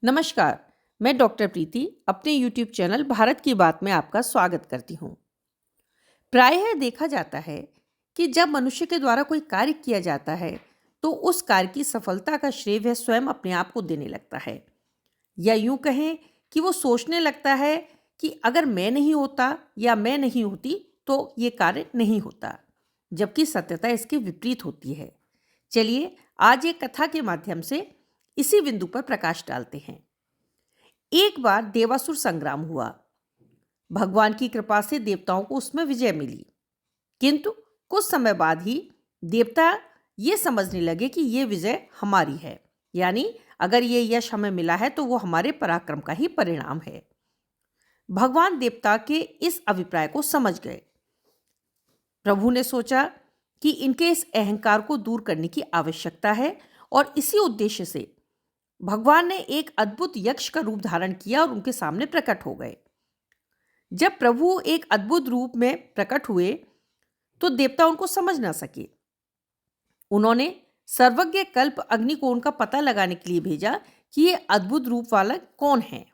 नमस्कार। मैं डॉक्टर प्रीति अपने YouTube चैनल भारत की बात में आपका स्वागत करती हूँ। प्रायः देखा जाता है कि जब मनुष्य के द्वारा कोई कार्य किया जाता है तो उस कार्य की सफलता का श्रेय वह स्वयं अपने आप को देने लगता है, या यूं कहें कि वो सोचने लगता है कि अगर मैं नहीं होता या मैं नहीं होती तो ये कार्य नहीं होता, जबकि सत्यता इसके विपरीत होती है। चलिए आज एक कथा के माध्यम से इसी बिंदु पर प्रकाश डालते हैं। एक बार देवासुर संग्राम हुआ। भगवान की कृपा से देवताओं को उसमें विजय मिली, किंतु कुछ समय बाद ही देवता ये समझने लगे कि ये विजय हमारी है, यानी अगर ये यश हमें मिला है तो वो हमारे पराक्रम का ही परिणाम है। भगवान देवता के इस अभिप्राय को समझ गए। प्रभु ने सोचा कि इनके इस अहंकार को दूर करने की आवश्यकता है और इसी उद्देश्य से भगवान ने एक अद्भुत यक्ष का रूप धारण किया और उनके सामने प्रकट हो गए। जब प्रभु एक अद्भुत रूप में प्रकट हुए तो देवता उनको समझ ना सके। उन्होंने सर्वज्ञ कल्प अग्नि को उनका पता लगाने के लिए भेजा कि ये अद्भुत रूप वाला कौन है।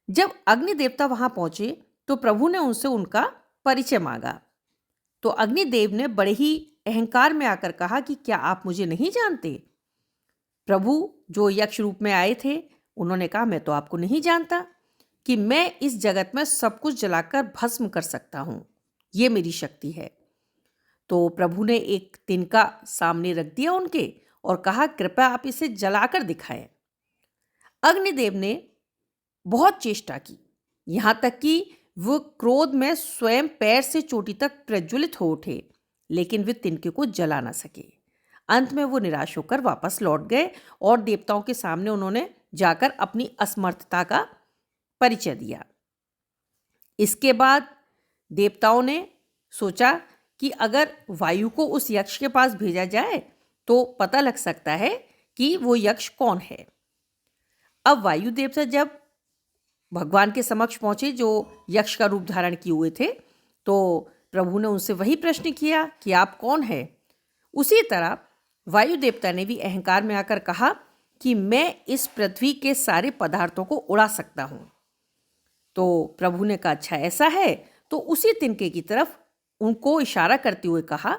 जब अग्नि देवता वहां पहुंचे तो प्रभु ने उनसे उनका परिचय मांगा, तो अग्निदेव ने बड़े ही अहंकार में आकर कहा कि क्या आप मुझे नहीं जानते? प्रभु जो यक्ष रूप में आए थे उन्होंने कहा, मैं तो आपको नहीं जानता कि मैं इस जगत में सब कुछ जलाकर भस्म कर सकता हूं, ये मेरी शक्ति है। तो प्रभु ने एक तिनका सामने रख दिया उनके और कहा, कृपया आप इसे जलाकर दिखाएं। अग्निदेव ने बहुत चेष्टा की, यहां तक कि वो क्रोध में स्वयं पैर से चोटी तक प्रज्वलित हो उठे, लेकिन वे तिनके को जला ना सके। अंत में वो निराश होकर वापस लौट गए और देवताओं के सामने उन्होंने जाकर अपनी असमर्थता का परिचय दिया। इसके बाद देवताओं ने सोचा कि अगर वायु को उस यक्ष के पास भेजा जाए तो पता लग सकता है कि वो यक्ष कौन है। अब वायु देवता जब भगवान के समक्ष पहुंचे जो यक्ष का रूप धारण किए हुए थे, तो प्रभु ने उनसे वही प्रश्न किया कि आप कौन है। उसी तरह वायु देवता ने भी अहंकार में आकर कहा कि मैं इस पृथ्वी के सारे पदार्थों को उड़ा सकता हूं। तो प्रभु ने कहा, अच्छा ऐसा है, तो उसी तिनके की तरफ उनको इशारा करते हुए कहा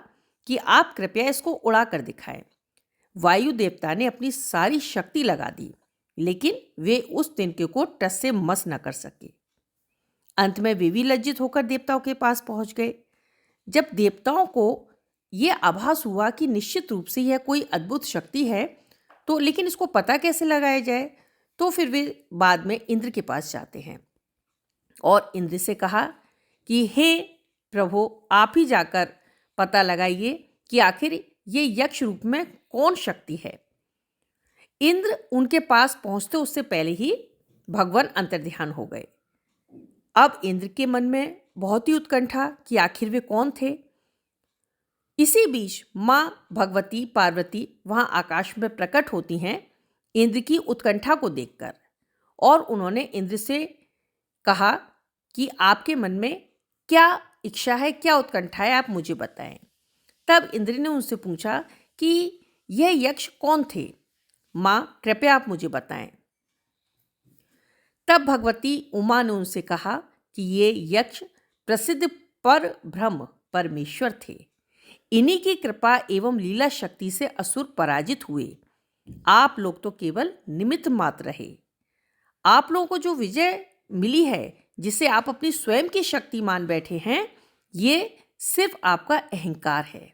कि आप कृपया इसको उड़ा कर दिखाएं। वायु देवता ने अपनी सारी शक्ति लगा दी, लेकिन वे उस तिनके को टस से मस न कर सके। अंत में वे भी लज्जित होकर देवताओं के पास पहुंच गए। जब देवताओं को यह आभास हुआ कि निश्चित रूप से यह कोई अद्भुत शक्ति है, तो लेकिन इसको पता कैसे लगाया जाए, तो फिर वे बाद में इंद्र के पास जाते हैं और इंद्र से कहा कि हे प्रभु, आप ही जाकर पता लगाइए कि आखिर ये यक्ष रूप में कौन शक्ति है। इंद्र उनके पास पहुंचते उससे पहले ही भगवान अंतर्ध्यान हो गए। अब इंद्र के मन में बहुत ही उत्कंठा कि आखिर वे कौन थे। इसी बीच मां भगवती पार्वती वहां आकाश में प्रकट होती हैं इंद्र की उत्कंठा को देखकर, और उन्होंने इंद्र से कहा कि आपके मन में क्या इच्छा है, क्या उत्कंठा है, आप मुझे बताएं। तब इंद्र ने उनसे पूछा कि यह यक्ष कौन थे, मां कृपया आप मुझे बताएं। तब भगवती उमा ने उनसे कहा कि ये यक्ष प्रसिद्ध पर ब्रह्म परमेश्वर थे। इन्हीं की कृपा एवं लीला शक्ति से असुर पराजित हुए। आप लोग तो केवल निमित्त मात्र रहे। आप लोगों को जो विजय मिली है, जिसे आप अपनी स्वयं की शक्ति मान बैठे हैं, ये सिर्फ आपका अहंकार है।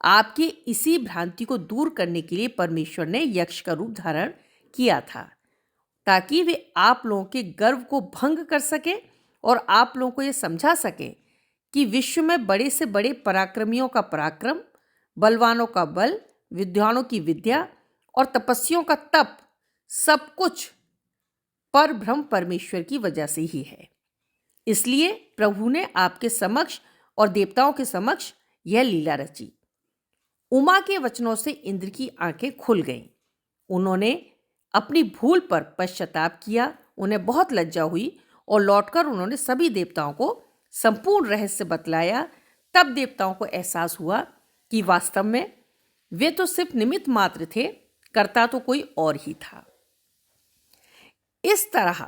आपकी इसी भ्रांति को दूर करने के लिए परमेश्वर ने यक्ष का रूप धारण किया था, ताकि वे आप लोगों के गर्व को भंग कर सके और आप लोगों को यह समझा सके कि विश्व में बड़े से बड़े पराक्रमियों का पराक्रम, बलवानों का बल, विद्वानों की विद्या और तपस्वियों का तप सब कुछ पर ब्रह्म परमेश्वर की वजह से ही है। इसलिए प्रभु ने आपके समक्ष और देवताओं के समक्ष यह लीला रची। उमा के वचनों से इंद्र की आंखें खुल गईं। उन्होंने अपनी भूल पर पश्चाताप किया। उन्हें बहुत लज्जा हुई और लौटकर उन्होंने सभी देवताओं को संपूर्ण रहस्य बतलाया। तब देवताओं को एहसास हुआ कि वास्तव में वे तो सिर्फ निमित्त मात्र थे, कर्ता तो कोई और ही था। इस तरह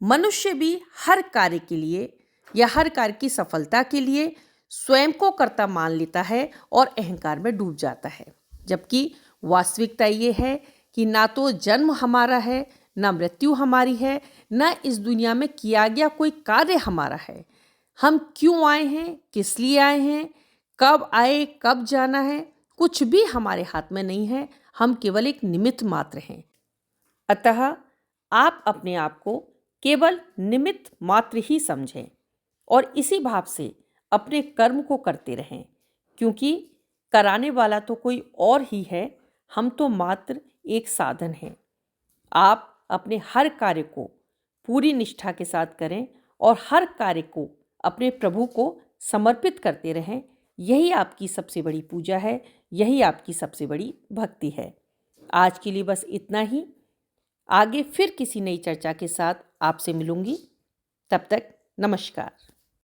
मनुष्य भी हर कार्य के लिए या हर कार्य की सफलता के लिए स्वयं को कर्ता मान लेता है और अहंकार में डूब जाता है, जबकि वास्तविकता ये है कि ना तो जन्म हमारा है, ना मृत्यु हमारी है, ना इस दुनिया में किया गया कोई कार्य हमारा है। हम क्यों आए हैं, किस लिए आए हैं, कब आए, कब जाना है, कुछ भी हमारे हाथ में नहीं है। हम केवल एक निमित्त मात्र हैं। अतः आप अपने आप को केवल निमित्त मात्र ही समझें और इसी भाव से अपने कर्म को करते रहें, क्योंकि कराने वाला तो कोई और ही है, हम तो मात्र एक साधन हैं। आप अपने हर कार्य को पूरी निष्ठा के साथ करें और हर कार्य को अपने प्रभु को समर्पित करते रहें। यही आपकी सबसे बड़ी पूजा है, यही आपकी सबसे बड़ी भक्ति है। आज के लिए बस इतना ही। आगे फिर किसी नई चर्चा के साथ आपसे मिलूंगी। तब तक नमस्कार।